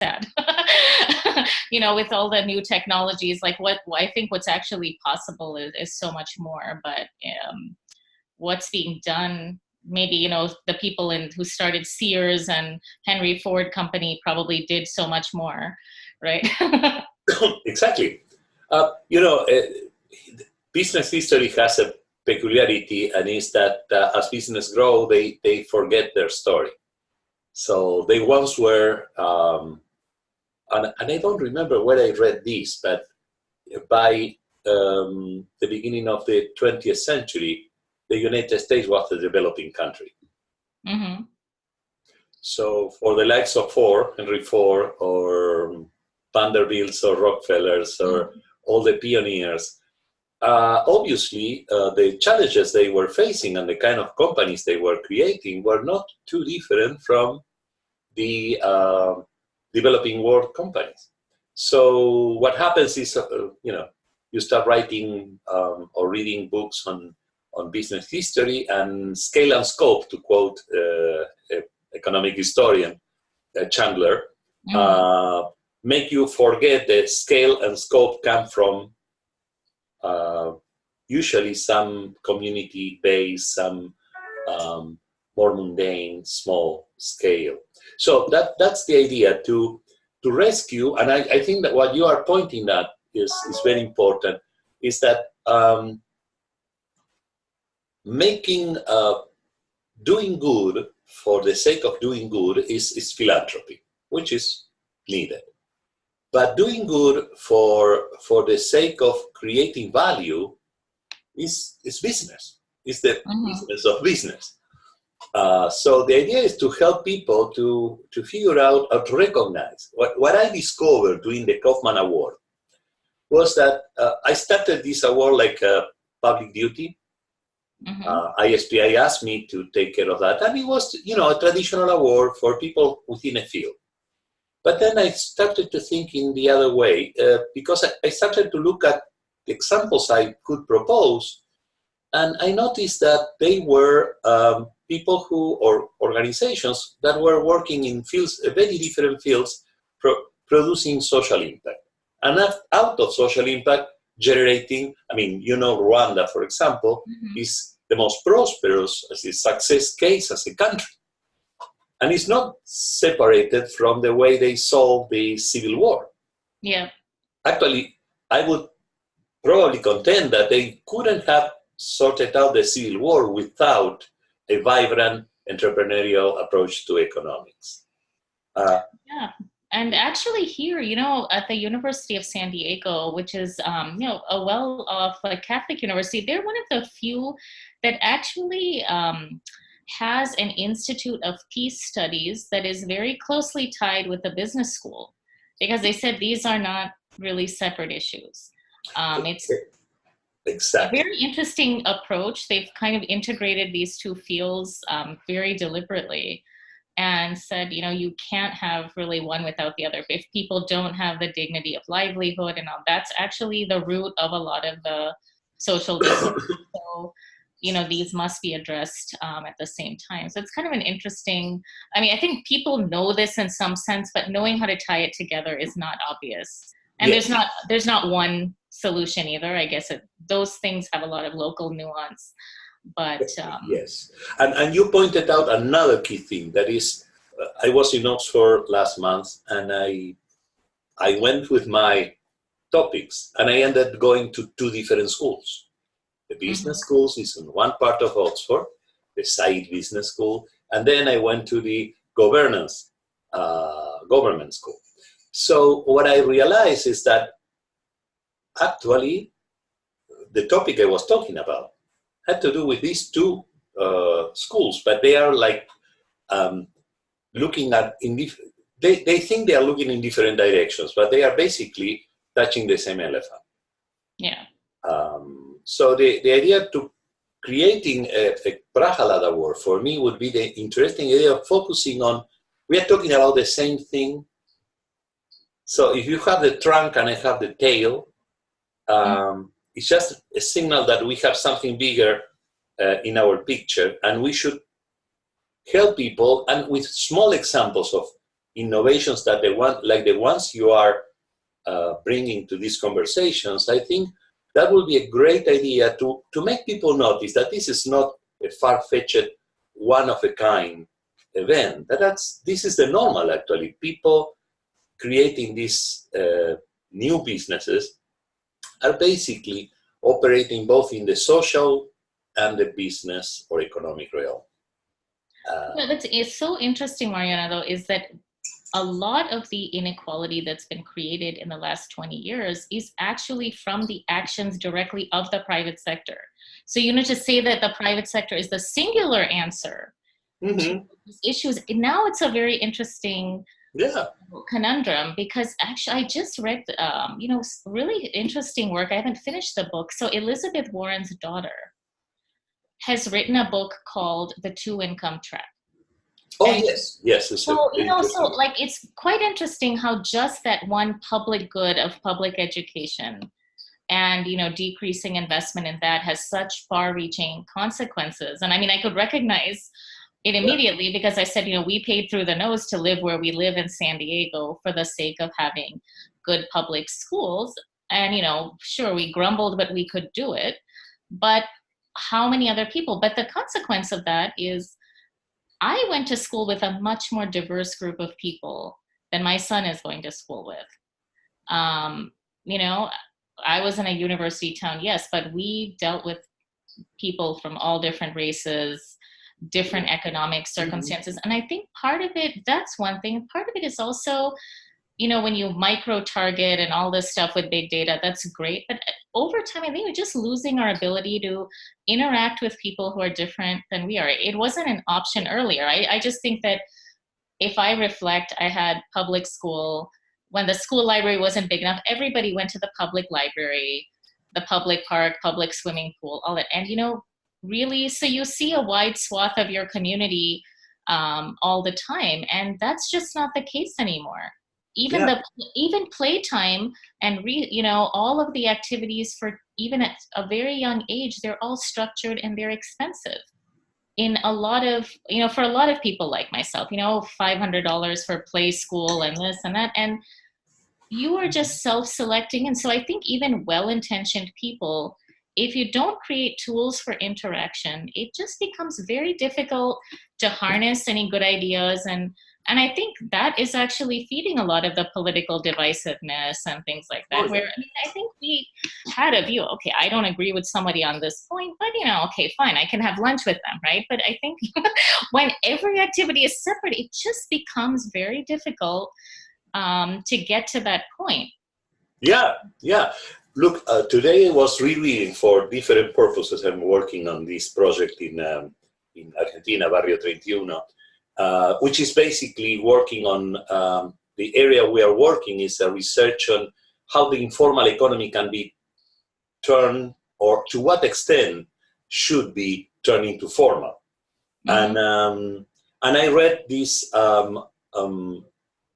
sad. With all the new technologies, like what I think what's actually possible is so much more, but what's being done, maybe, the people who started Sears and Henry Ford Company probably did so much more, right? Exactly. Business history has a peculiarity, and is that as business grow, they forget their story. So they once were, and I don't remember where I read this, but by the beginning of the 20th century, the United States was a developing country. Mm-hmm. So for the likes of Henry Ford, or Vanderbilts, or Rockefellers, or all the pioneers, obviously the challenges they were facing and the kind of companies they were creating were not too different from the developing world companies. So what happens is, you start writing or reading books on business history, and scale and scope, to quote economic historian Chandler, make you forget that scale and scope come from usually some community-based, some more mundane, small scale. So that's the idea, to rescue, and I think that what you are pointing at is very important, is that making doing good for the sake of doing good is philanthropy, which is needed. But doing good for the sake of creating value is business. It's the business of business. So the idea is to help people to figure out how to recognize. What I discovered doing the Kaufman Award was that I started this award like a public duty. ISPI asked me to take care of that, and it was, a traditional award for people within a field. But then I started to think in the other way, because I started to look at the examples I could propose, and I noticed that they were people or organizations that were working in fields, very different fields, producing social impact. And out of social impact, generating, Rwanda, for example, is the most prosperous, success case as a country. And it's not separated from the way they solved the civil war. Yeah. Actually, I would probably contend that they couldn't have sorted out the civil war without a vibrant entrepreneurial approach to economics. Yeah. And actually here, at the University of San Diego, which is, a well-off Catholic university, they're one of the few that actually has an Institute of Peace Studies that is very closely tied with the business school, because they said these are not really separate issues. It's exactly a very interesting approach. They've kind of integrated these two fields very deliberately, and said, you can't have really one without the other. If people don't have the dignity of livelihood and all, that's actually the root of a lot of the social disorders. So, these must be addressed at the same time. So it's kind of an interesting, I think people know this in some sense, but knowing how to tie it together is not obvious. And yes. there's not one solution either. I guess those things have a lot of local nuance. But yes, and you pointed out another key thing, that is, I was in Oxford last month, and I went with my topics, and I ended up going to two different schools. The business schools is in one part of Oxford, the Said Business School, and then I went to the government school. So what I realized is that actually the topic I was talking about had to do with these two schools, but they are like looking at, they think they are looking in different directions, but they are basically touching the same elephant. Yeah. So the idea to creating a Prahalad Award for me would be the interesting idea of focusing on, we are talking about the same thing. So if you have the trunk and I have the tail, it's just a signal that we have something bigger in our picture, and we should help people, and with small examples of innovations that they want, like the ones you are bringing to these conversations, I think that would be a great idea to make people notice that this is not a far-fetched, one-of-a-kind event. This is the normal, actually. People creating these new businesses are basically operating both in the social and the business or economic realm. It's so interesting, Mariano, though, is that a lot of the inequality that's been created in the last 20 years is actually from the actions directly of the private sector. So, to say that the private sector is the singular answer to these issues, now it's a very interesting conundrum, because actually I just read, really interesting work. I haven't finished the book. So Elizabeth Warren's daughter has written a book called The Two-Income Trap. Oh, and yes. So, it's quite interesting how just that one public good of public education and, decreasing investment in that has such far-reaching consequences. And I mean, I could recognize it immediately because I said, we paid through the nose to live where we live in San Diego for the sake of having good public schools. And, sure, we grumbled, but we could do it. But how many other people? But the consequence of that is I went to school with a much more diverse group of people than my son is going to school with. I was in a university town, yes, but we dealt with people from all different races, different economic circumstances. And I think part of it, that's one thing. Part of it is also, when you micro-target and all this stuff with big data, that's great. But over time, I think we're just losing our ability to interact with people who are different than we are. It wasn't an option earlier. I just think that if I reflect, I had public school. When the school library wasn't big enough, everybody went to the public library, the public park, public swimming pool, all that. And, really, so you see a wide swath of your community all the time. And that's just not the case anymore. Even playtime and all of the activities for even at a very young age, they're all structured and they're expensive. In a lot of, for a lot of people like myself, $500 for play school and this and that, and you are just self-selecting. And so I think even well-intentioned people, if you don't create tools for interaction, it just becomes very difficult to harness any good ideas. And I think that is actually feeding a lot of the political divisiveness and things like that, where I think we had a view, okay, I don't agree with somebody on this point, but, okay, fine, I can have lunch with them, right? But I think when every activity is separate, it just becomes very difficult to get to that point. Yeah. Look, today I was rereading for different purposes. I'm working on this project in Argentina, Barrio 31. Which is basically working on the area we are working is a research on how the informal economy can be turned, or to what extent should be turned into formal. And I read this,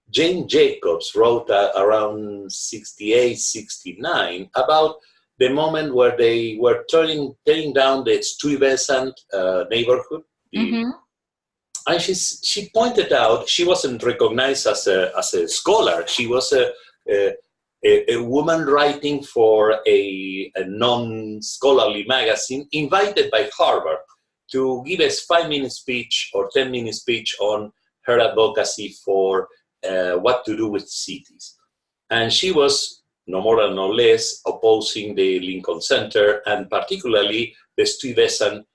Jane Jacobs wrote around 68, 69 about the moment where they were tearing down the Stuyvesant neighborhood. And she pointed out she wasn't recognized as a scholar. She was a woman writing for a non-scholarly magazine, invited by Harvard to give a 5-minute speech or 10-minute speech on her advocacy for what to do with cities. And she was no more and no less opposing the Lincoln Center and particularly the Stuyvesant.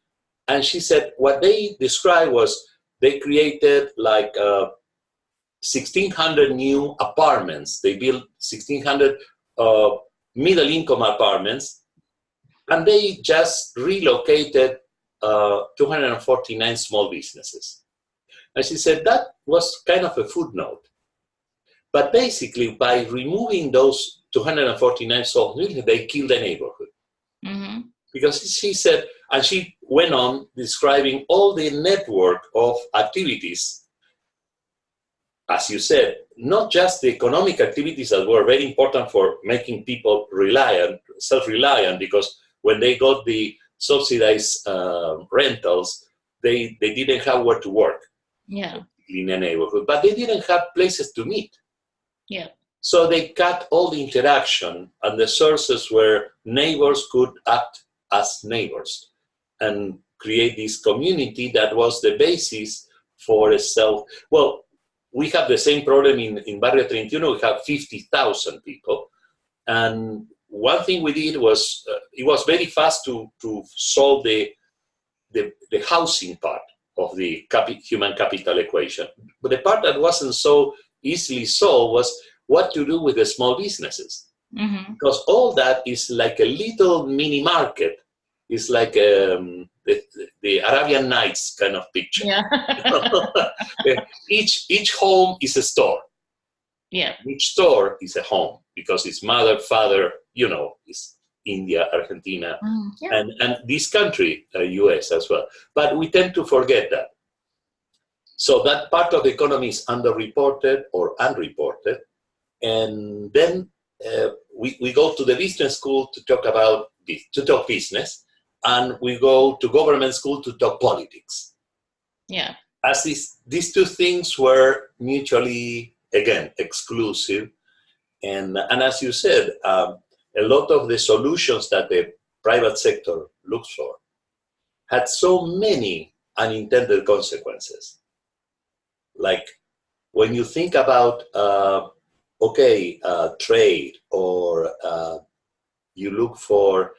And she said what they described was they created like 1,600 new apartments. They built 1,600 middle-income apartments, and they just relocated 249 small businesses. And she said that was kind of a footnote. But basically, by removing those 249 small businesses, they killed the neighborhood. Because she said, and she went on describing all the network of activities, as you said, not just the economic activities that were very important for making people self-reliant, because when they got the subsidized rentals, they didn't have where to work. Yeah. in a neighborhood, but they didn't have places to meet. Yeah. So they cut all the interaction and the sources where neighbors could act as neighbors and create this community that was the basis for a self. Well, we have the same problem in Barrio 31. We have 50,000 people. And one thing we did was, it was very fast to solve the housing part of the human capital equation. But the part that wasn't so easily solved was what to do with the small businesses. Mm-hmm. Because all that is like a little mini market. It's like the Arabian Nights kind of picture. Yeah. Each home is a store. Yeah. Each store is a home because it's mother, father, it's India, Argentina, Yeah. and this country, US as well. But we tend to forget that. So that part of the economy is underreported or unreported. And then we go to the business school to talk business, and we go to government school to talk politics. Yeah. As these two things were mutually, again, exclusive. And as you said, a lot of the solutions that the private sector looks for had so many unintended consequences. Like when you think about, trade, or you look for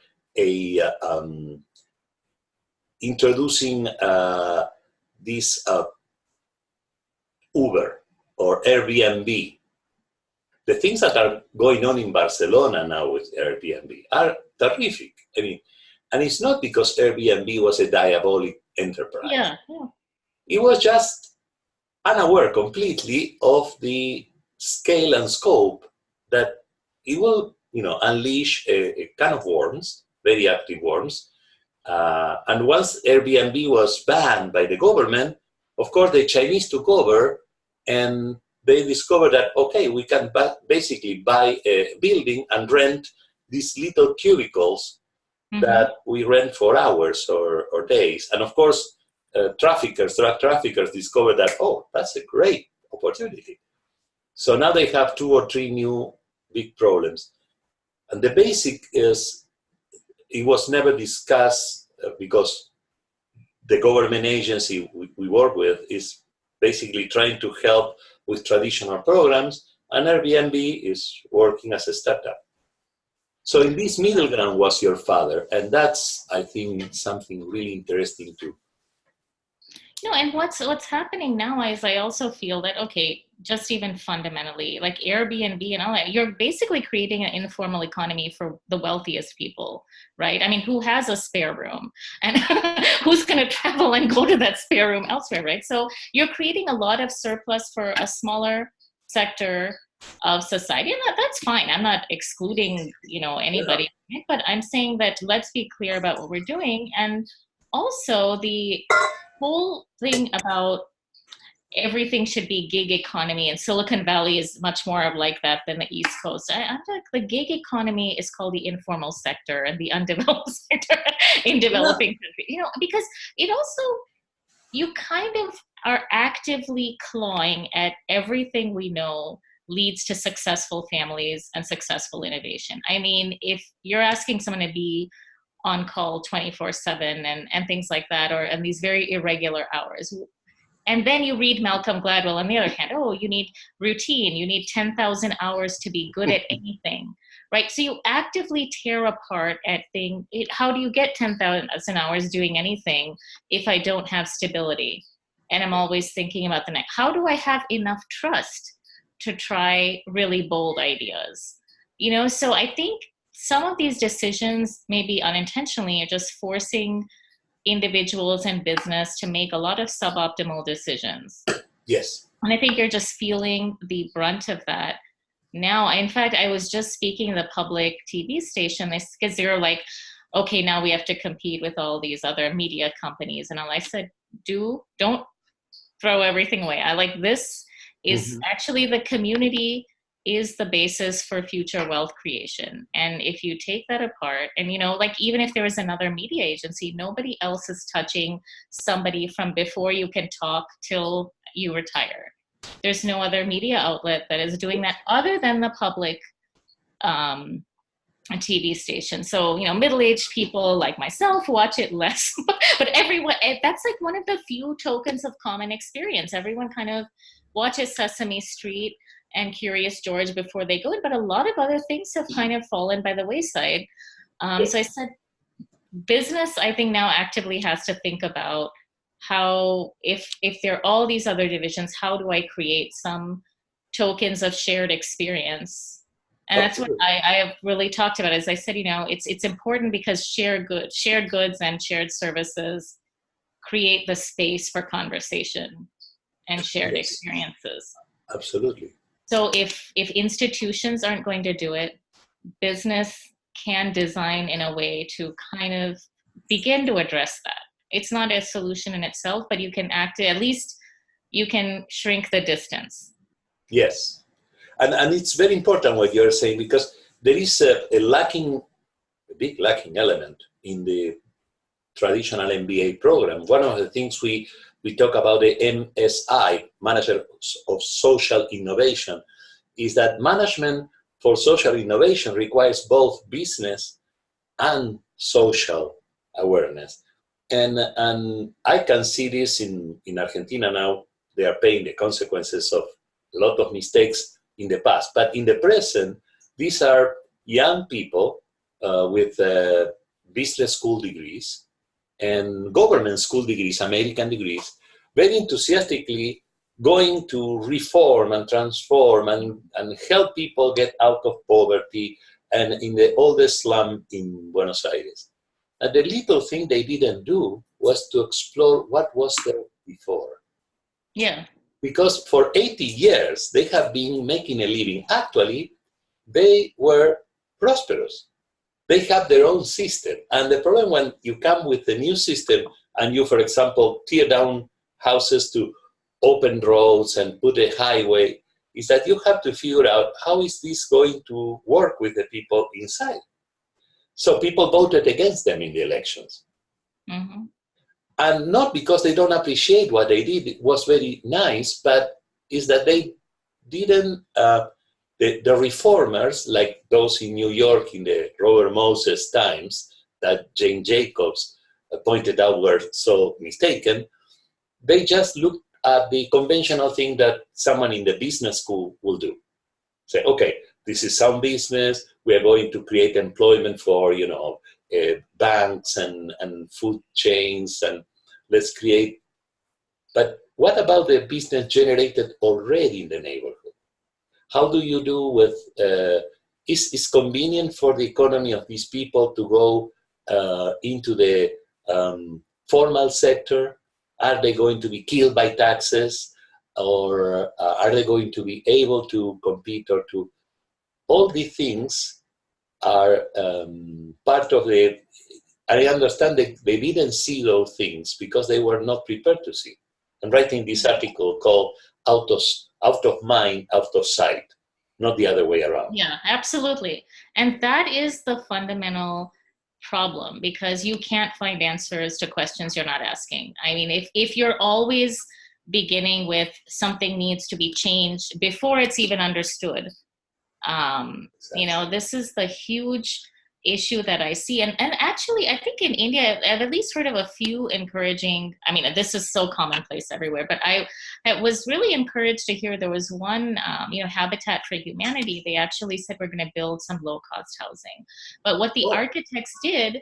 introducing this Uber or Airbnb. The things that are going on in Barcelona now with Airbnb are terrific. I mean, and it's not because Airbnb was a diabolic enterprise. Yeah. It was just unaware completely of the scale and scope that it will, unleash a can of worms, very active worms. And once Airbnb was banned by the government, of course, the Chinese took over, and they discovered that, okay, we can basically buy a building and rent these little cubicles that we rent for hours or days. And of course, drug traffickers discovered that, oh, that's a great opportunity. So now they have 2 or 3 new big problems. And the basic is, it was never discussed because the government agency we work with is basically trying to help with traditional programs, and Airbnb is working as a startup. So in this middle ground was your father, and that's, I think, something really interesting too. And what's happening now is I also feel that, okay, just even fundamentally, like Airbnb and all that, you're basically creating an informal economy for the wealthiest people, right? I mean, who has a spare room and who's going to travel and go to that spare room elsewhere, right? So you're creating a lot of surplus for a smaller sector of society, and that's fine. I'm not excluding, anybody, yeah. But I'm saying that let's be clear about what we're doing. And also the whole thing about everything should be gig economy, and Silicon Valley is much more of like that than the East Coast. I'm like, the gig economy is called the informal sector and the undeveloped sector in developing countries, because it also, you kind of are actively clawing at everything we know leads to successful families and successful innovation. I mean, if you're asking someone to be on call 24/7 and things like that, and these very irregular hours. And then you read Malcolm Gladwell on the other hand, oh, you need routine, you need 10,000 hours to be good at anything, right? So you actively tear apart at how do you get 10,000 hours doing anything if I don't have stability? And I'm always thinking about the next, how do I have enough trust to try really bold ideas? So I think some of these decisions, maybe unintentionally, are just forcing individuals and business to make a lot of suboptimal decisions. Yes. And I think you're just feeling the brunt of that now. In fact, I was just speaking to the public TV station, because they're like, okay, now we have to compete with all these other media companies. And all I said, don't throw everything away. I like this is actually the community is the basis for future wealth creation. And if you take that apart, and like even if there was another media agency, nobody else is touching somebody from before you can talk till you retire. There's no other media outlet that is doing that other than the public TV station. So, middle-aged people like myself watch it less, but everyone, that's like one of the few tokens of common experience. Everyone kind of watches Sesame Street and Curious George before they go in, but a lot of other things have kind of fallen by the wayside. So I said, business, I think now actively has to think about how, if there are all these other divisions, how do I create some tokens of shared experience? And that's what I have really talked about. As I said, it's important because shared goods and shared services create the space for conversation and shared experiences. Absolutely. So if institutions aren't going to do it, business can design in a way to kind of begin to address that. It's not a solution in itself, but you can at least you can shrink the distance. Yes. And it's very important what you're saying, because there is a big lacking element in the traditional MBA program. One of the things we talk about, the MSI, Manager of Social Innovation, is that management for social innovation requires both business and social awareness. And I can see this in Argentina now. They are paying the consequences of a lot of mistakes in the past. But in the present, these are young people with business school degrees and government school degrees, American degrees, very enthusiastically going to reform and transform and help people get out of poverty and in the oldest slum in Buenos Aires. And the little thing they didn't do was to explore what was there before. Yeah. Because for 80 years, they have been making a living. Actually, they were prosperous. They have their own system. And the problem when you come with a new system and you, for example, tear down houses to open roads and put a highway, is that you have to figure out how is this going to work with the people inside. So people voted against them in the elections. Mm-hmm. And not because they don't appreciate what they did, it was very nice, but is that they didn't, the reformers, like those in New York in the Robert Moses times, that Jane Jacobs pointed out were so mistaken, they just looked at the conventional thing that someone in the business school will do. Say, okay, this is sound business, we are going to create employment for, banks and food chains, and let's create. But what about the business generated already in the neighborhood? How do you do with, is convenient for the economy of these people to go into the formal sector? Are they going to be killed by taxes? Or are they going to be able to compete or to, all these things are part of the, I understand they didn't see those things because they were not prepared to see. I'm writing this article called Out of Mind, Out of Sight, not the other way around. Yeah, absolutely. And that is the fundamental problem, because you can't find answers to questions you're not asking. I mean, if you're always beginning with something needs to be changed before it's even understood, this is the huge issue that I see. And actually, I think in India, I've at least heard of a few encouraging, I mean, this is so commonplace everywhere, but I was really encouraged to hear there was one, Habitat for Humanity. They actually said we're going to build some low-cost housing. But what the architects did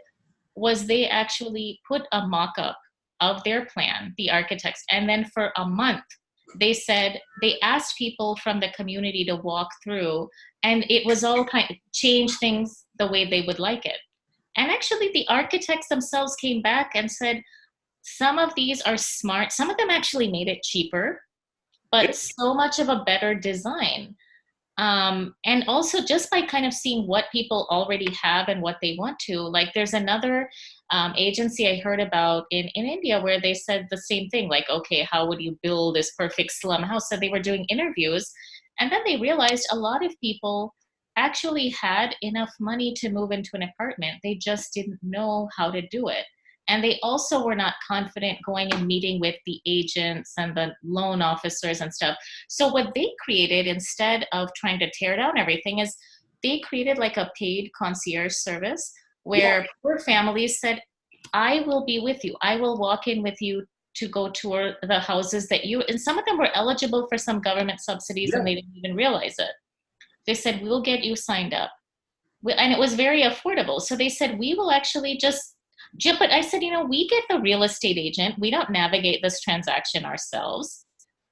was they actually put a mock-up of their plan, the architects, and then for a month, they said they asked people from the community to walk through, and it was all kind of change things the way they would like it. And actually the architects themselves came back and said some of these are smart, some of them actually made it cheaper, but so much of a better design. And also just by kind of seeing what people already have and what they want to, like there's another agency I heard about in India where they said the same thing, like, okay, how would you build this perfect slum house? So they were doing interviews, and then they realized a lot of people actually had enough money to move into an apartment. They just didn't know how to do it. And they also were not confident going and meeting with the agents and the loan officers and stuff. So what they created, instead of trying to tear down everything, is they created like a paid concierge service where poor families said, I will be with you. I will walk in with you to go tour the houses that you, and some of them were eligible for some government subsidies and they didn't even realize it. They said, we'll get you signed up. And it was very affordable. So they said, we will actually just, but I said, we get the real estate agent. We don't navigate this transaction ourselves.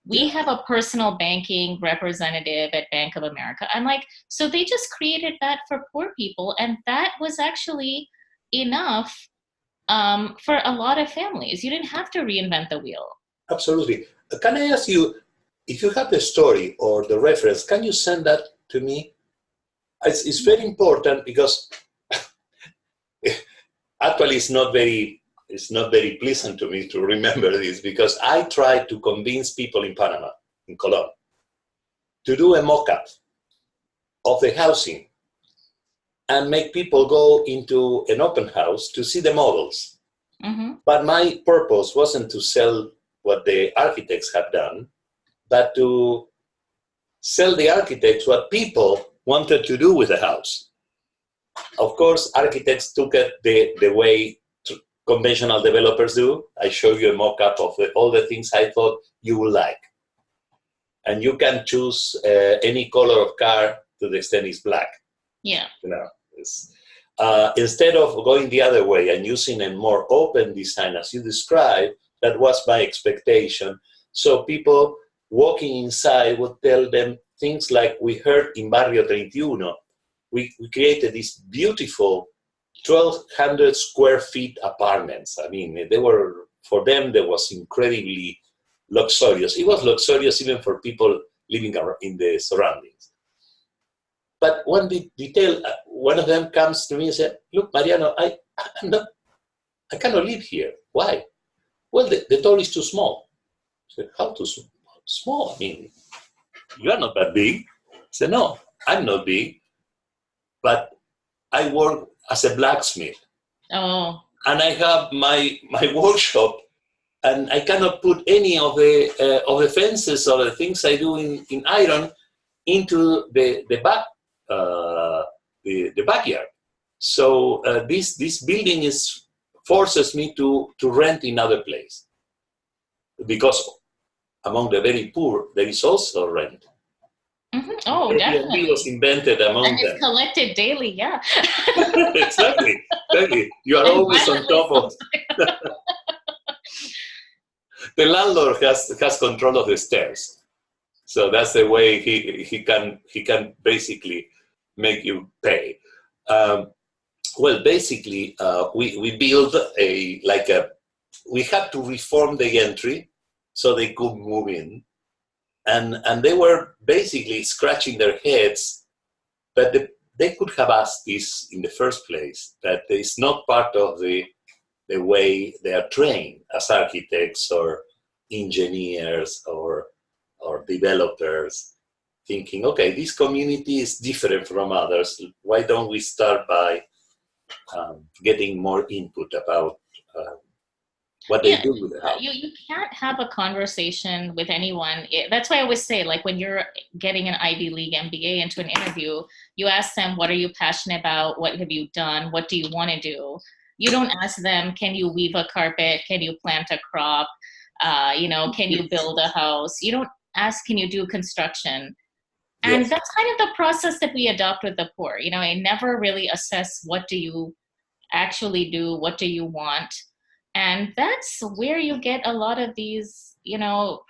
We have a personal banking representative at Bank of America. I'm like, so they just created that for poor people. And that was actually enough for a lot of families. You didn't have to reinvent the wheel. Absolutely. Can I ask you, if you have the story or the reference, can you send that to me? It's very important because actually it's not very pleasant to me to remember this, because I tried to convince people in Panama, in Colón, to do a mock-up of the housing and make people go into an open house to see the models. Mm-hmm. But my purpose wasn't to sell what the architects had done, but to sell the architects what people wanted to do with the house. Of course, architects took it the way conventional developers do. I show you a mock-up of all the things I thought you would like. And you can choose any color of car to the extent it's black. Yeah. Instead of going the other way and using a more open design, as you described, that was my expectation. So people walking inside would tell them things like we heard in Barrio 31. We created these beautiful 1,200 square feet apartments. I mean, for them, there was incredibly luxurious. It was luxurious even for people living in the surroundings. But one detail, one of them comes to me and said, look, Mariano, I cannot live here. Why? Well, the door is too small. I said, how too small? I mean, you are not that big. I said, no, I'm not big, but I work as a blacksmith. Oh. And I have my workshop, and I cannot put any of the fences or the things I do in iron into the backyard. So this building forces me to rent in other place, because among the very poor there is also rent. Mm-hmm. Oh, Airbnb definitely. was invented among them. And it's collected daily, yeah. Exactly. You are always on top of. The landlord has control of the stairs, so that's the way he can basically make you pay. Well, basically, we built we had to reform the entry so they could move in. And they were basically scratching their heads, but they could have asked this in the first place, that it's not part of the way they are trained as architects or engineers or developers, thinking, okay, this community is different from others. Why don't we start by getting more input about what they do with the house? You can't have a conversation with anyone. That's why I always say, like, when you're getting an Ivy League MBA into an interview, you ask them, what are you passionate about? What have you done? What do you want to do? You don't ask them, can you weave a carpet? Can you plant a crop? Can you build a house? You don't ask, can you do construction? And yes, that's kind of the process that we adopt with the poor. I never really assess, what do you actually do? What do you want? And that's where you get a lot of these,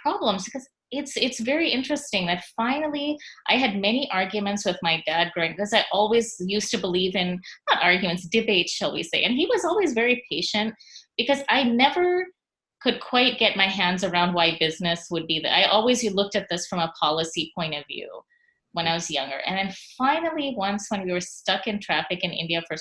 problems, because it's very interesting that finally I had many arguments with my dad growing, because I always used to believe in, not arguments, debates, shall we say. And he was always very patient, because I never could quite get my hands around why business would be I always looked at this from a policy point of view when I was younger. And then finally, once when we were stuck in traffic in India for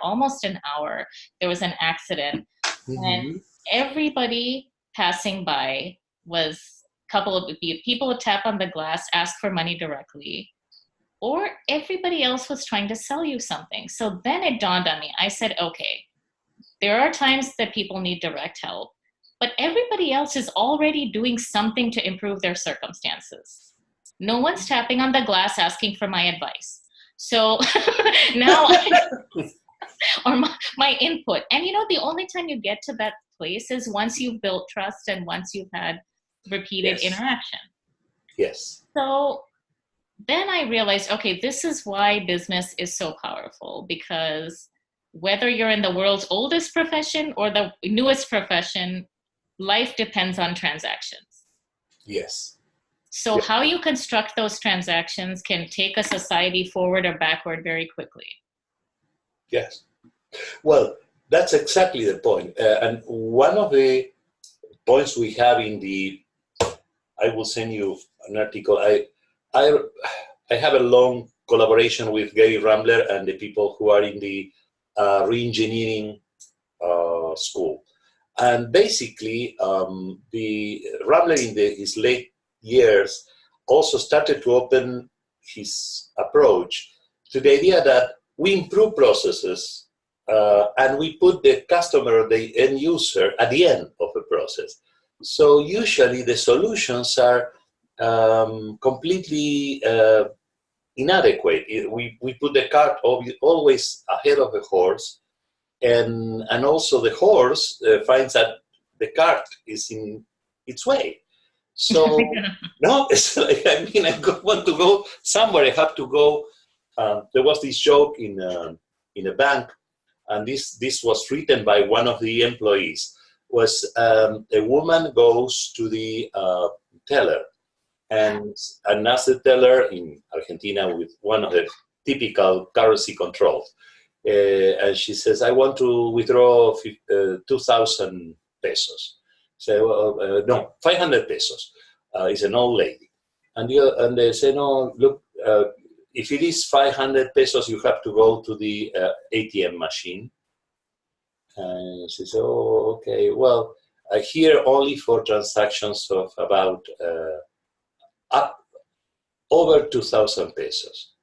almost an hour, there was an accident. Mm-hmm. And everybody passing by was a couple of people would tap on the glass, ask for money directly, or everybody else was trying to sell you something. So then it dawned on me. I said, okay, There are times that people need direct help, but everybody else is already doing something to improve their circumstances. No one's tapping on the glass asking for my advice. So now, or my input. And the only time you get to that place is once you've built trust and once you've had repeated interaction. Yes. So then I realized, okay, this is why business is so powerful, because whether you're in the world's oldest profession or the newest profession, life depends on transactions. Yes. So how you construct those transactions can take a society forward or backward very quickly. Yes. Well, that's exactly the point. And one of the points we have I will send you an article. I have a long collaboration with Gary Rambler and the people who are in the re-engineering school. And basically, the Rambler in his late years also started to open his approach to the idea that we improve processes and we put the customer, the end user, at the end of the process. So usually the solutions are completely inadequate. We put the cart always ahead of the horse, and also the horse finds that the cart is in its way. So no, it's like, I mean, want to go somewhere. I have to go. There was this joke in a bank, and this was written by one of the employees. Was a woman goes to the teller and asks the teller in Argentina with one of the typical currency controls, and she says, "I want to withdraw 2,000 pesos." So no, 500 pesos. It's an old lady, and they say, "No, look, if it is 500 pesos, you have to go to the ATM machine." And she says, "Oh, okay. Well, here only for transactions of about up over 2,000 pesos."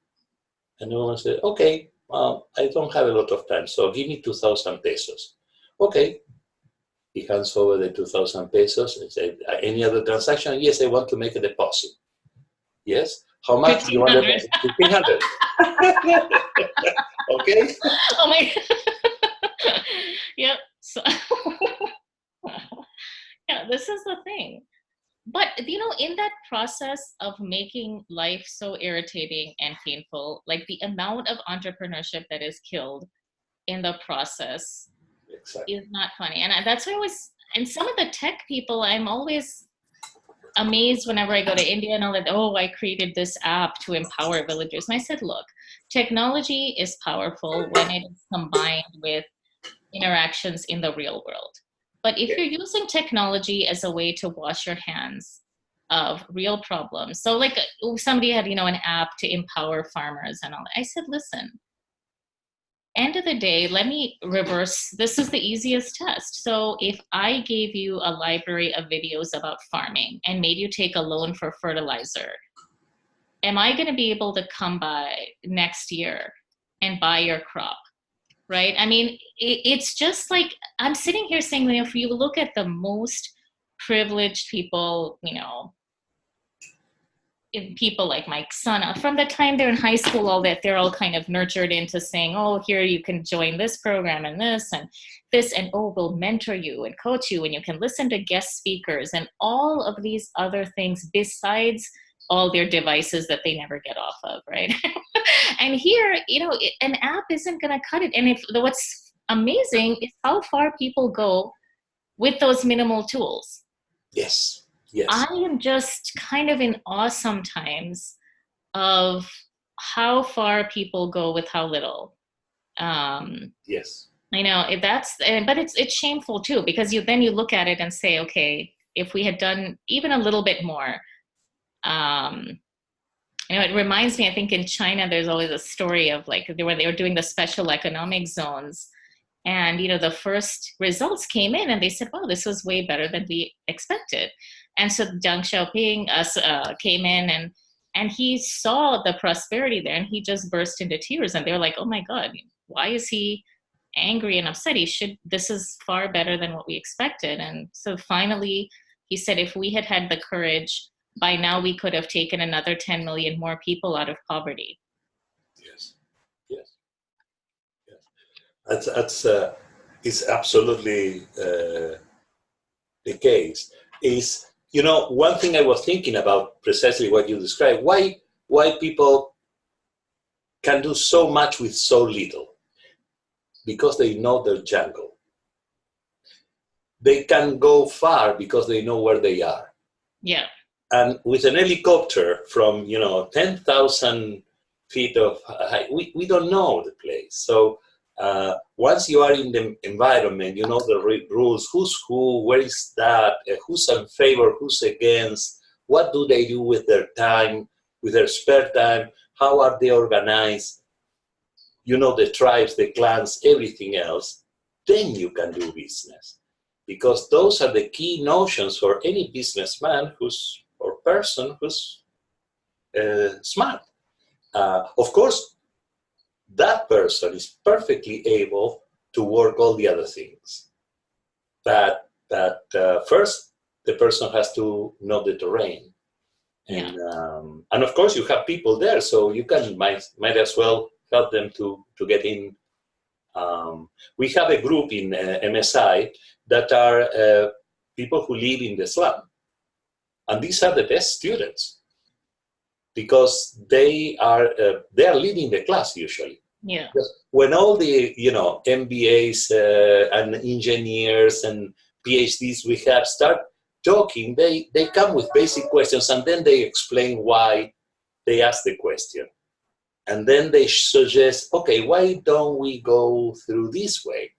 And the woman said, "Okay, I don't have a lot of time, so give me 2,000 pesos." Okay. He hands over the 2,000 pesos and said, "Any other transaction?" "Yes, I want to make a deposit." "Yes? How much do you want to deposit?" 1,500. Okay? Oh my. Yep. So, yeah, this is the thing. But, in that process of making life so irritating and painful, like the amount of entrepreneurship that is killed in the process is not funny. And that's why and some of the tech people, I'm always amazed whenever I go to India and all that, "Oh, I created this app to empower villagers." And I said, look, technology is powerful when it is combined with interactions in the real world. But if you're using technology as a way to wash your hands of real problems, so like somebody had, an app to empower farmers and all that. I said, listen, end of the day, let me reverse. This is the easiest test. So if I gave you a library of videos about farming and made you take a loan for fertilizer, am I going to be able to come by next year and buy your crop? Right? I mean, it's just like, I'm sitting here saying, if you look at the most privileged people, people like my son, from the time they're in high school, all that, they're all kind of nurtured into saying, "Oh, here you can join this program and this, and oh, we'll mentor you and coach you, and you can listen to guest speakers and all of these other things besides all their devices that they never get off of," right? And here, an app isn't going to cut it. And what's amazing is how far people go with those minimal tools. Yes. Yes. I am just kind of in awe sometimes of how far people go with how little. Yes. But it's shameful too, because you look at it and say, okay, if we had done even a little bit more, it reminds me, I think in China, there's always a story of like where they were doing the special economic zones. And, the first results came in and they said, wow, this was way better than we expected. And so Deng Xiaoping came in and he saw the prosperity there and he just burst into tears. And they were like, oh my God, why is he angry and upset. This is far better than what we expected. And so finally, he said, if we had had the courage, by now we could have taken another 10 million more people out of poverty. Yes, yes, yes. That's is absolutely the case. Is, you know, one thing I was thinking about precisely what you described. Why people can do so much with so little? Because they know their jungle. They can go far because they know where they are. Yeah. And with an helicopter from, 10,000 feet of height, we don't know the place. So once you are in the environment, you know the rules, who's who, where is that, who's in favor, who's against, what do they do with their time, with their spare time, how are they organized, you know, the tribes, the clans, everything else, then you can do business. Because those are the key notions for any businessman or person who's smart. Of course, that person is perfectly able to work all the other things. But first, the person has to know the terrain. And, and of course, you have people there, so you might as well help them to get in. We have a group in MSI that are people who live in the slum. And these are the best students because they are leading the class usually. Yeah. When all the MBAs and engineers and PhDs we have start talking, they come with basic questions and then they explain why they ask the question. And then they suggest, okay, why don't we go through this way?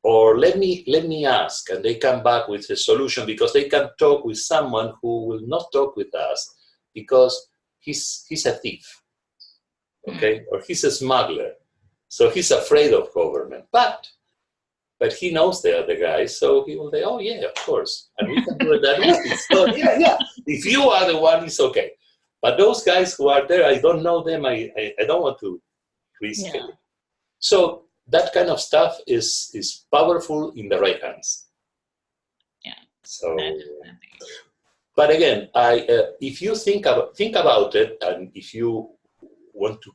Or let me ask, and they come back with a solution because they can talk with someone who will not talk with us because he's a thief, okay, or he's a smuggler, so he's afraid of government. But he knows the other guys, so he will say, oh yeah, of course, and we can do it that way. So yeah, if you are the one, it's okay. But those guys who are there, I don't know them. I don't want to risk it. So that kind of stuff is powerful in the right hands. Yeah. So, but again, if you think about it, and if you want to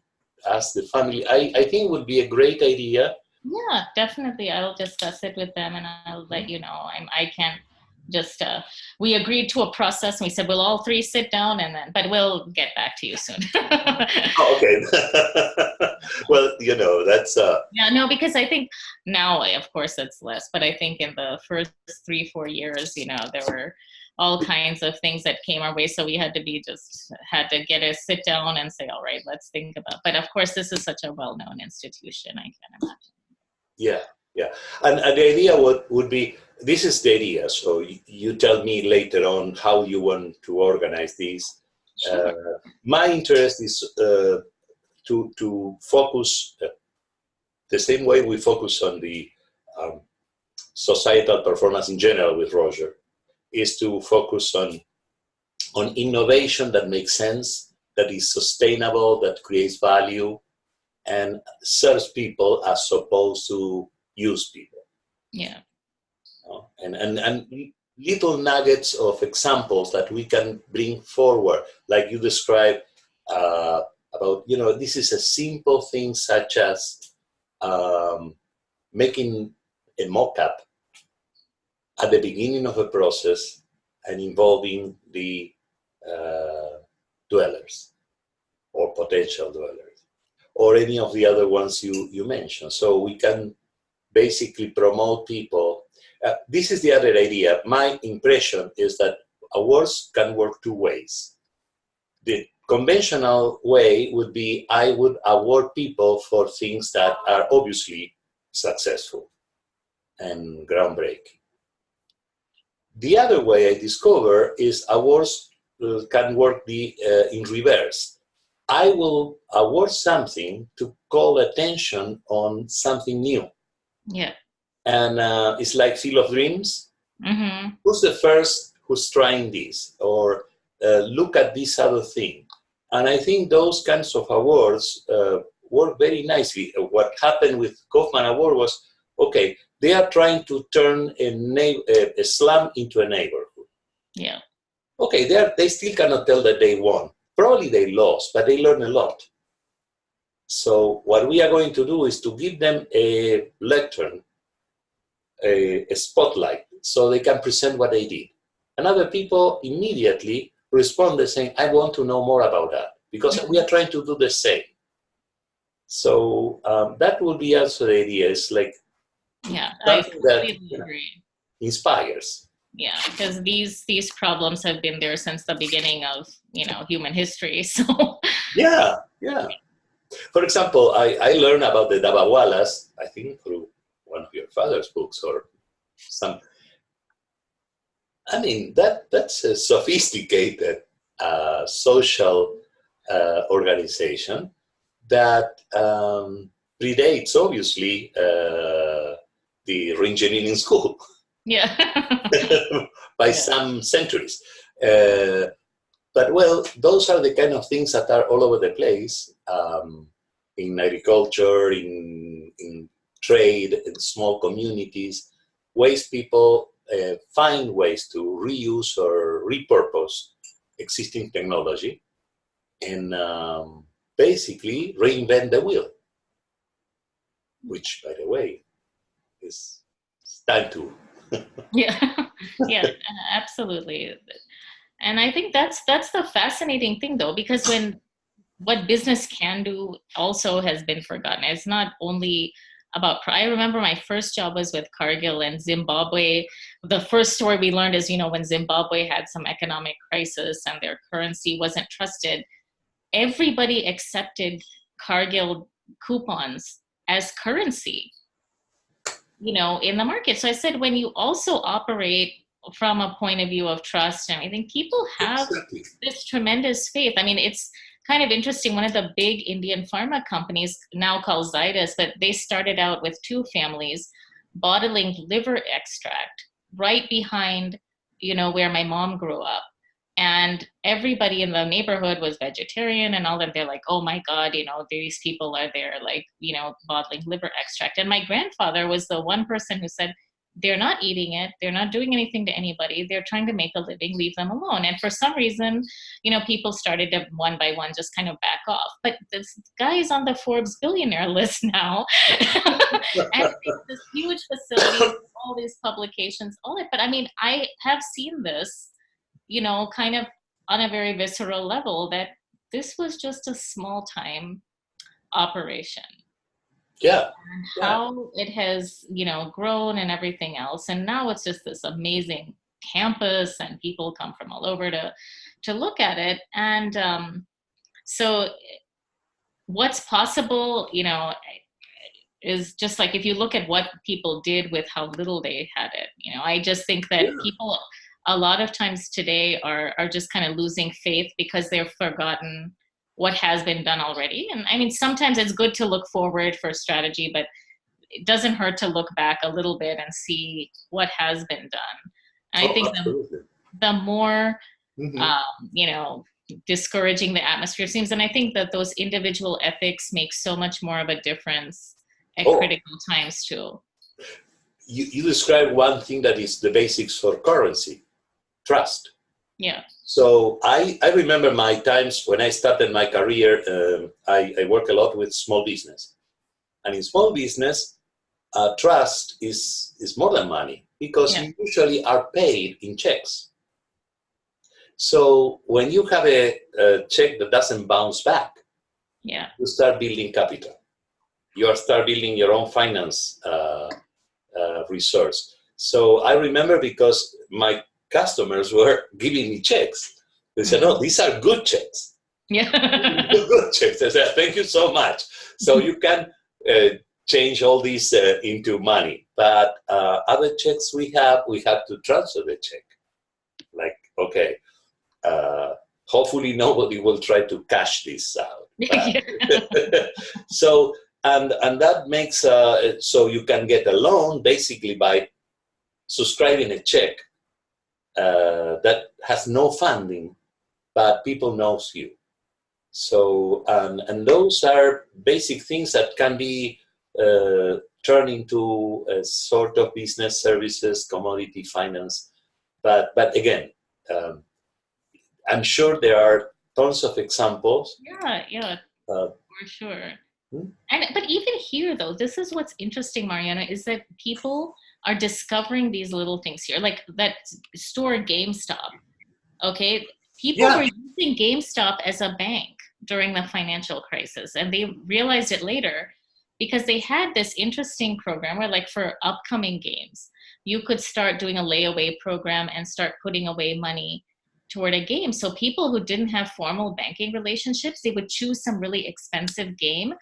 ask the family, I think it would be a great idea. Yeah, definitely. I'll discuss it with them, and I'll let you know. I can't just. We agreed to a process, and we said we'll all three sit down, but we'll get back to you soon. Oh, okay. Well, that's. Yeah, no, because I think now, of course, it's less. But I think in the first 3-4 years, there were all kinds of things that came our way. So we had to get a sit down and say, all right, let's think about. But of course, this is such a well-known institution. I can't imagine. Yeah. And the idea would be, this is the idea. So you tell me later on how you want to organize this. Sure. My interest is to focus the same way we focus on the societal performance in general with Roger, is to focus on innovation that makes sense, that is sustainable, that creates value, and serves people as opposed to use people. Yeah. And little nuggets of examples that we can bring forward, like you described about, this is a simple thing such as making a mock-up at the beginning of a process and involving the dwellers or potential dwellers, or any of the other ones you mentioned. So we can basically promote people. This is the other idea. My impression is that awards can work two ways. The conventional way would be I would award people for things that are obviously successful and groundbreaking. The other way I discover is awards can work in reverse. I will award something to call attention on something new. Yeah. And it's like Field of Dreams. Mm-hmm. Who's the first who's trying this? Or look at this other thing. And I think those kinds of awards worked very nicely. What happened with Kaufman Award was, okay, they are trying to turn a slum into a neighborhood. Yeah. Okay, they still cannot tell that they won. Probably they lost, but they learned a lot. So what we are going to do is to give them a lectern, a spotlight, so they can present what they did. And other people immediately respond saying, I want to know more about that, because we are trying to do the same. So that would be also the idea. It's like something that agree. Inspires. Yeah, because these problems have been there since the beginning of human history. So yeah. For example, I learned about the Dabawalas, I think through one of your father's books or some. I mean, that's a sophisticated social organization that predates, obviously, the reengineering school. Yeah. By some centuries. But well, those are the kind of things that are all over the place, in agriculture, in trade, in small communities, ways people find ways to reuse or repurpose existing technology and basically reinvent the wheel, which, by the way, is time to. Yeah, absolutely. And I think that's the fascinating thing, though, because what business can do also has been forgotten. It's not only about, I remember my first job was with Cargill and Zimbabwe. The first story we learned is, when Zimbabwe had some economic crisis and their currency wasn't trusted, everybody accepted Cargill coupons as currency, in the market. So I said, when you also operate from a point of view of trust and everything, people have this tremendous faith. I mean, it's kind of interesting. One of the big Indian pharma companies, now called Zydus, but they started out with two families bottling liver extract right behind, where my mom grew up. And everybody in the neighborhood was vegetarian and all that. They're like, oh my God, these people are there, like, bottling liver extract. And my grandfather was the one person who said, they're not eating it. They're not doing anything to anybody. They're trying to make a living, leave them alone. And for some reason, people started to one by one just kind of back off. But this guy is on the Forbes billionaire list now. And it's this huge facility, all these publications, all that. But I mean, I have seen this, kind of on a very visceral level, that this was just a small time operation. Yeah. And how it has, grown and everything else. And now it's just this amazing campus and people come from all over to look at it. And so what's possible, is just like, if you look at what people did with how little they had it, I just think that people a lot of times today are just kind of losing faith because they've forgotten what has been done already. And I mean, sometimes it's good to look forward for strategy, but it doesn't hurt to look back a little bit and see what has been done. And I think the more, discouraging the atmosphere seems, and I think that those individual ethics make so much more of a difference at critical times too. You described one thing that is the basics for currency, trust. Yeah. So I remember my times when I started my career. I work a lot with small business, and in small business, trust is more than money, because you usually are paid in checks. So when you have a check that doesn't bounce back, you start building capital. You start building your own finance resource. So I remember, because my customers were giving me checks. They said, "No, these are good checks." Yeah. Good checks. I said, "Thank you so much." So you can change all these into money. But other checks we have to transfer the check. Like, okay, hopefully nobody will try to cash this out. So, and that makes, so you can get a loan basically by subscribing a check that has no funding, but people knows you. So, and those are basic things that can be turned into a sort of business services, commodity finance. But again, um, I'm sure there are tons of examples. Yeah, Uh, for sure. hmm? And but even here though, this is what's interesting, Mariano, is that people are discovering these little things here, like that store GameStop. Okay, people Yeah, were using GameStop as a bank during the financial crisis, and they realized it later because they had this interesting program where, like, for upcoming games, you could start doing a layaway program and start putting away money toward a game. So people who didn't have formal banking relationships, they would choose some really expensive game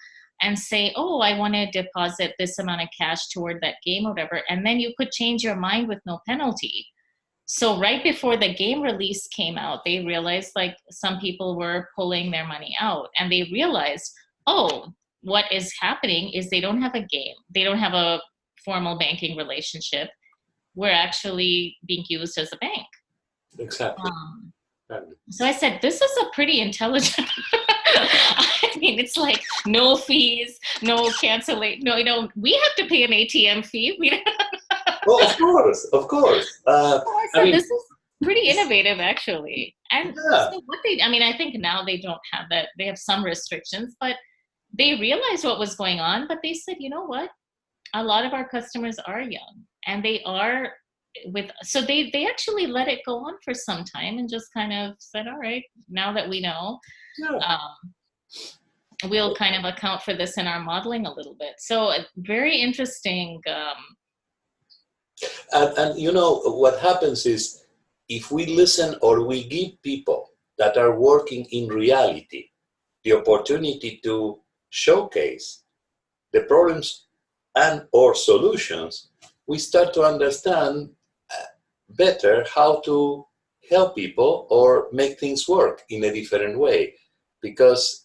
and say, oh, I want to deposit this amount of cash toward that game or whatever. And then you could change your mind with no penalty. So right before the game release came out, they realized, like, some people were pulling their money out, and they realized, oh, what is happening is they don't have a game. They don't have a formal banking relationship. We're actually being used as a bank. exactly. Um, so I said, this is a pretty intelligent. I mean, it's like no fees, no cancellation. No, we have to pay an ATM fee. Oh, of course, of course. I I said, mean, this is pretty innovative, actually. And yeah, so I mean, I think now they don't have that. They have some restrictions, but they realized what was going on. But they said, you know what? A lot of our customers are young, and they are so they actually let it go on for some time and just kind of said, all right, now that we know, yeah. um, we'll kind of account for this in our modeling a little bit. So very interesting. And you know, what happens is if we listen or we give people that are working in reality the opportunity to showcase the problems and or solutions, we start to understand better how to help people or make things work in a different way. Because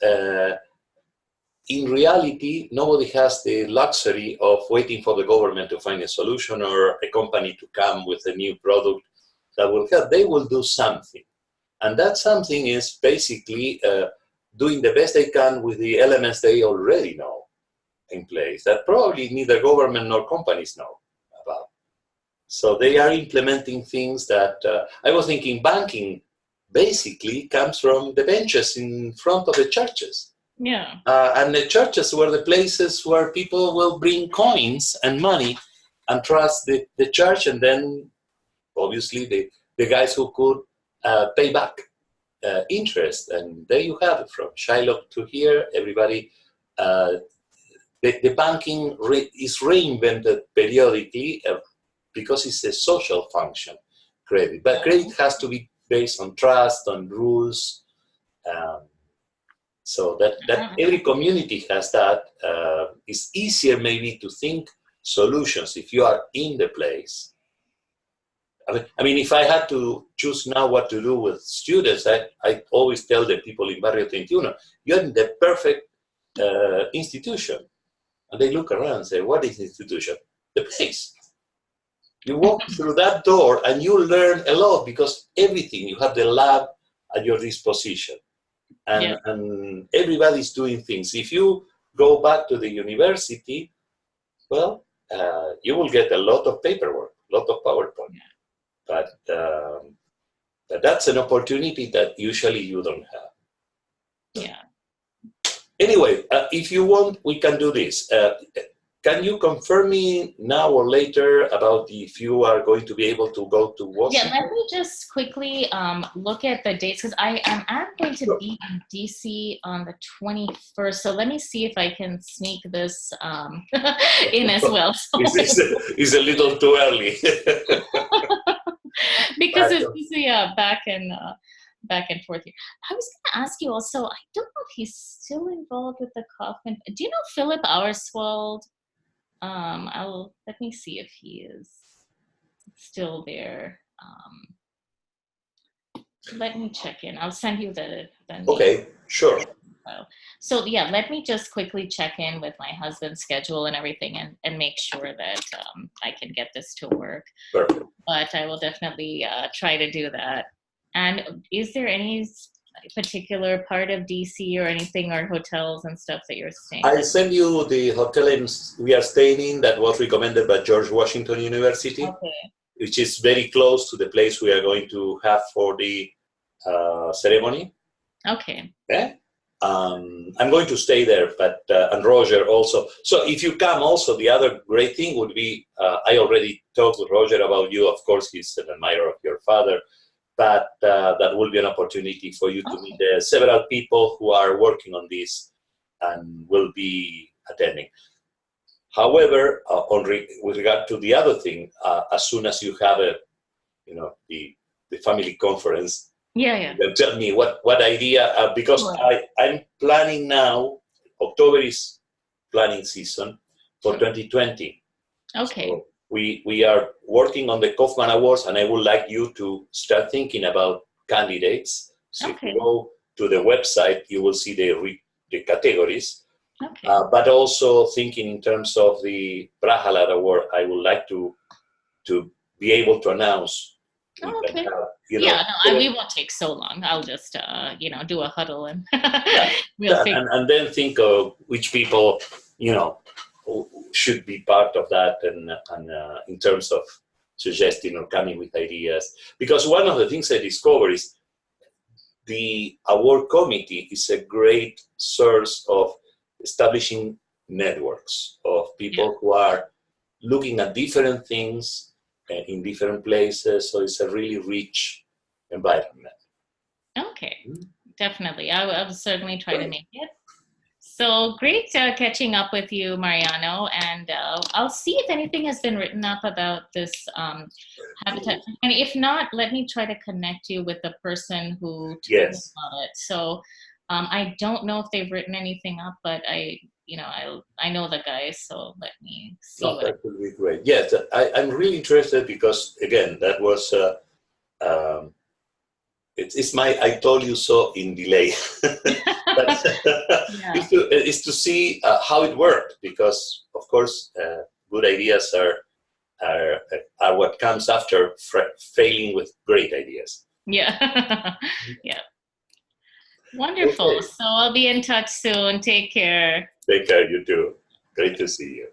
in reality, nobody has the luxury of waiting for the government to find a solution or a company to come with a new product that will help. They will do something. And that something is basically doing the best they can with the elements they already know in place that probably neither government nor companies know about. So they are implementing things that I was thinking banking basically comes from the benches in front of the churches. Yeah. And the churches were the places where people will bring coins and money and trust the church, and then obviously the guys who could pay back interest. And there you have it, from Shylock to here, everybody. The banking is reinvented periodically because it's a social function, credit. But credit has to be based on trust, on rules. Um, So that every community has that. It's easier maybe to think solutions if you are in the place. I mean, if I had to choose now what to do with students, I always tell the people in Barrio 21, you're in the perfect institution. And they look around and say, what is institution? The place. You walk through that door and you learn a lot because everything, you have the lab at your disposition. And everybody's doing things. If you go back to the university, well, you will get a lot of paperwork, a lot of PowerPoint. But that's an opportunity that usually you don't have. Yeah. Anyway, if you want, we can do this. Can you confirm me now or later about if you are going to be able to go to Washington? Yeah, let me just quickly look at the dates, because I'm going to be in DC on the 21st. So let me see if I can sneak this in as well. So it's a little too early. Because it's usually back and forth here. I was going to ask you also, I don't know if he's still involved with the Kaufman. Do you know Philip Auerswald? Let me see if he is still there. Let me check in. I'll send you the name. Okay, sure. So yeah, let me just quickly check in with my husband's schedule and everything, and make sure that I can get this to work. Perfect. But I will definitely try to do that. And is there any particular part of DC or anything, or hotels and stuff that you're staying I'll at? send you the hotel we are staying in that was recommended by George Washington University, Okay. which is very close to the place we are going to have for the ceremony. Okay. Yeah? I'm going to stay there, but and Roger also. So if you come, also the other great thing would be I already talked with Roger about you. Of course, he's an admirer of your father, but that will be an opportunity for you to meet several people who are working on this and will be attending. However, with regard to the other thing, as soon as you have the family conference, Yeah, yeah. you can tell me what idea, because I'm planning now, October is planning season for 2020. Okay. So we are working on the Kaufman Awards, and I would like you to start thinking about candidates. So if you go to the website, you will see the categories. Okay. But also thinking in terms of the Prahalad Award, I would like to be able to announce. Okay. We won't take so long. I'll just, do a huddle and we'll figure. And then think of which people, should be part of that, and in terms of suggesting or coming with ideas. Because one of the things I discovered is the award committee is a great source of establishing networks of people who are looking at different things in different places. So it's a really rich environment. Okay, definitely. I will certainly try to make it. So great catching up with you, Mariano. And I'll see if anything has been written up about this habitat. And if not, let me try to connect you with the person who told us about it. So I don't know if they've written anything up, but I know the guys, so let me see. That would be great. Yes, I'm really interested because, again, that was it's my I told you so in delay. But it's to see how it worked, because of course good ideas are what comes after failing with great ideas. Yeah. Yeah. Wonderful. Okay. So I'll be in touch soon. Take care. Take care, you too. Great to see you.